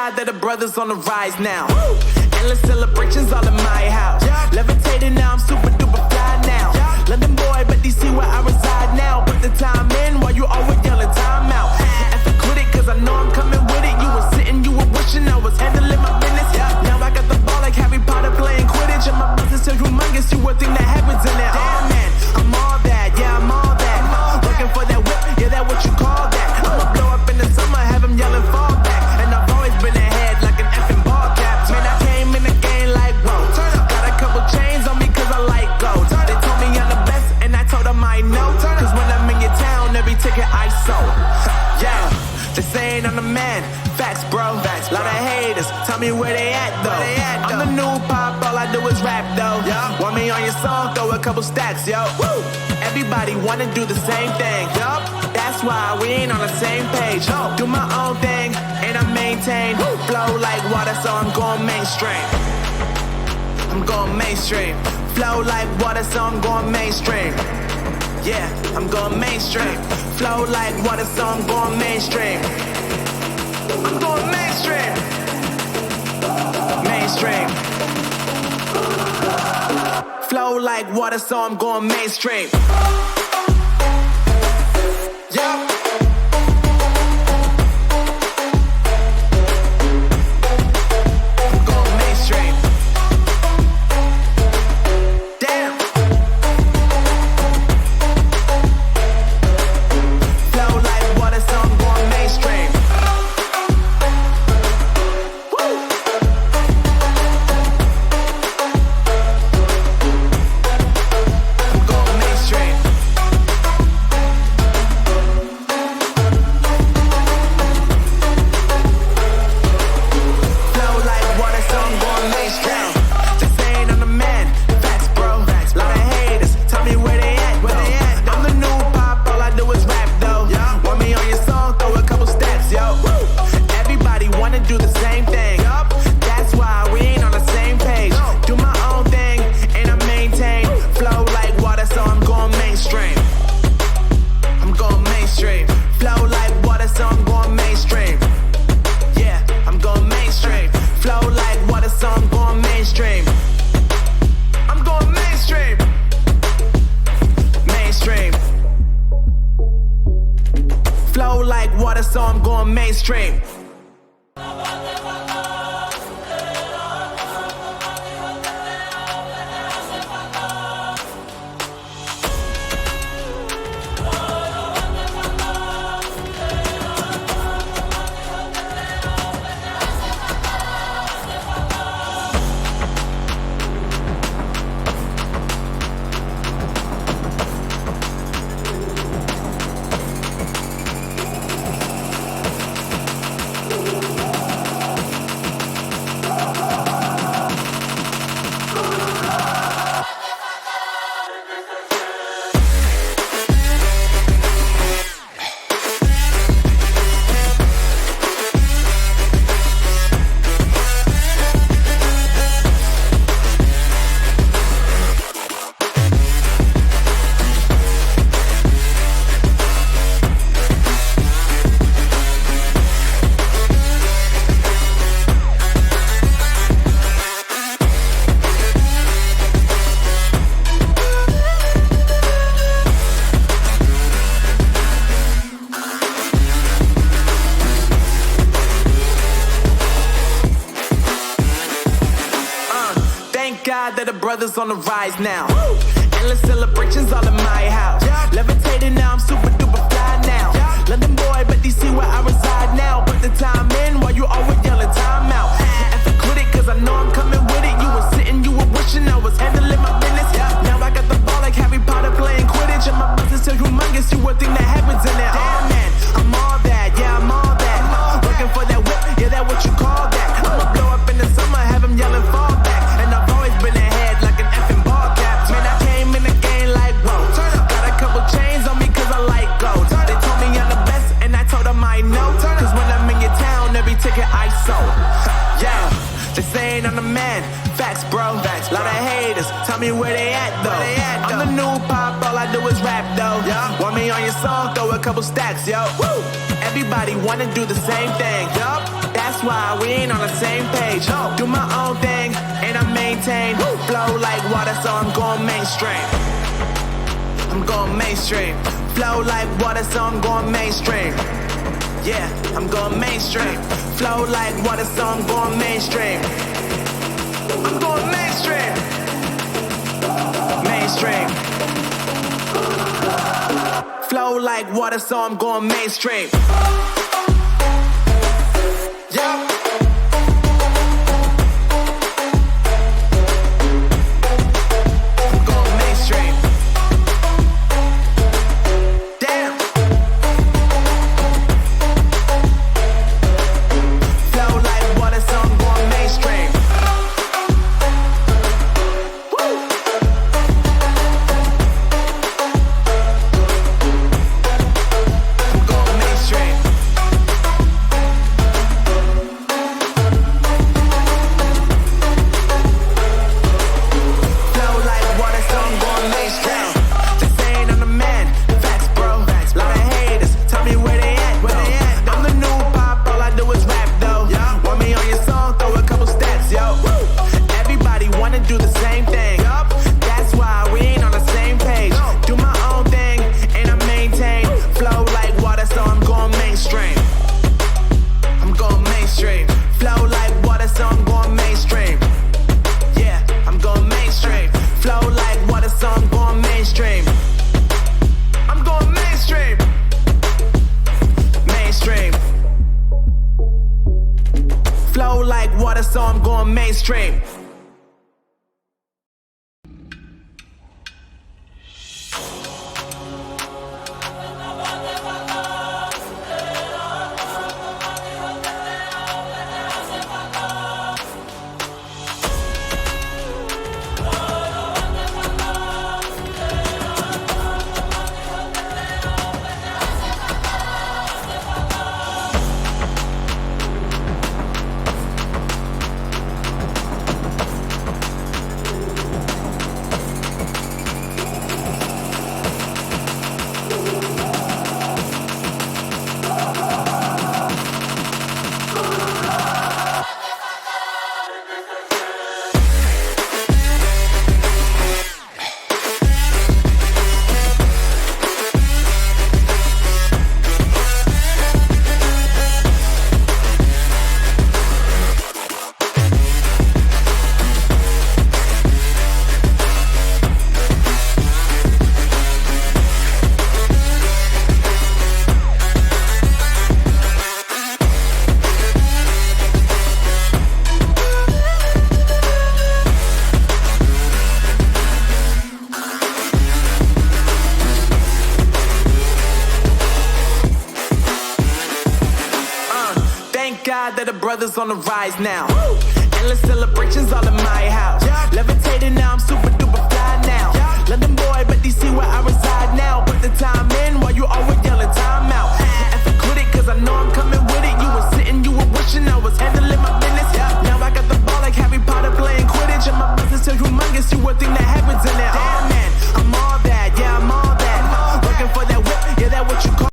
God that the brothers on the rise now. Endless celebrations all in my house. Levitating now, I'm super duper fly now. London boy, but DC where I reside now. Put the time in while you always yelling time out. And for quit it, cause I know I'm coming with it. You were sitting, you were wishing I was handling my business. Now I got the ball like Harry Potter playing Quidditch. And my business so humongous, you would think that happens in it. Damn man, I'm all that, yeah, I'm all that. Looking for that whip, yeah, that what you call that. I'ma blow up in the summer, have him yelling fall back. And I've always been ahead like an effing ball cap. Man, I came in the game like, whoa. Got a couple chains on me cause I like gold. They told me I'm the best and I told them I know. Cause when I'm in your town, every ticket I sold. Yeah, they saying I'm the man. Facts, bro. Lot of haters, tell me where they at though. I'm the new pop, all I do is rap though. Want me on your song, throw a couple stacks, yo. Everybody wanna do the same thing, yup. That's why we ain't on the same page. Do my own thing, and I maintain. Flow like water, so I'm going mainstream. I'm going mainstream. Flow like water, so I'm going mainstream. Yeah, I'm going mainstream. Flow like water, so I'm going mainstream. I'm going mainstream. Mainstream. Flow like water, so I'm going mainstream. Yeah. I'm going mainstream. Damn. Flow like water, so I'm going mainstream. So I'm going mainstream. God that the brothers on the rise now. Endless celebrations all in my house. Levitating now, I'm super duper fly now. London boy, but DC where I reside now. Put the time in while you always yelling time out. And for quit it, cause I know I'm coming with it. You were sitting, you were wishing I was handling my business. Now I got the ball like Harry Potter playing Quidditch. And my business so humongous, you would think that happens in it. Damn man, I'm all that, yeah, I'm all that. Looking for that whip, yeah, that what you call that. I'ma blow up in the summer, have him yelling fall back. And I've always been ahead like an effing ball cap. Man, I came in the game like, whoa. Got a couple chains on me cause I like gold. They told me I'm the best and I told them I know. Cause when I'm in your town, every ticket I sold. Yeah, they saying I'm the man. Facts, bro. Lot of haters, tell me where they at though. I'm the new pop, all I do is rap though. Want me on your song, throw a couple stacks, yo. Everybody wanna do the same thing, yup. That's That's why we ain't on the same page. Do my own thing and I maintain. Flow like water, so I'm going mainstream. I'm going mainstream. Flow like water, so I'm going mainstream. Yeah, I'm going mainstream. Flow like water, so I'm going mainstream. I'm going mainstream. Mainstream. Flow like water, so I'm going mainstream. Yeah. So I'm going mainstream. That the brothers on the rise now. Endless celebrations all in my house. Levitating now, I'm super duper fly now. London boy, but DC where I reside now. Put the time in.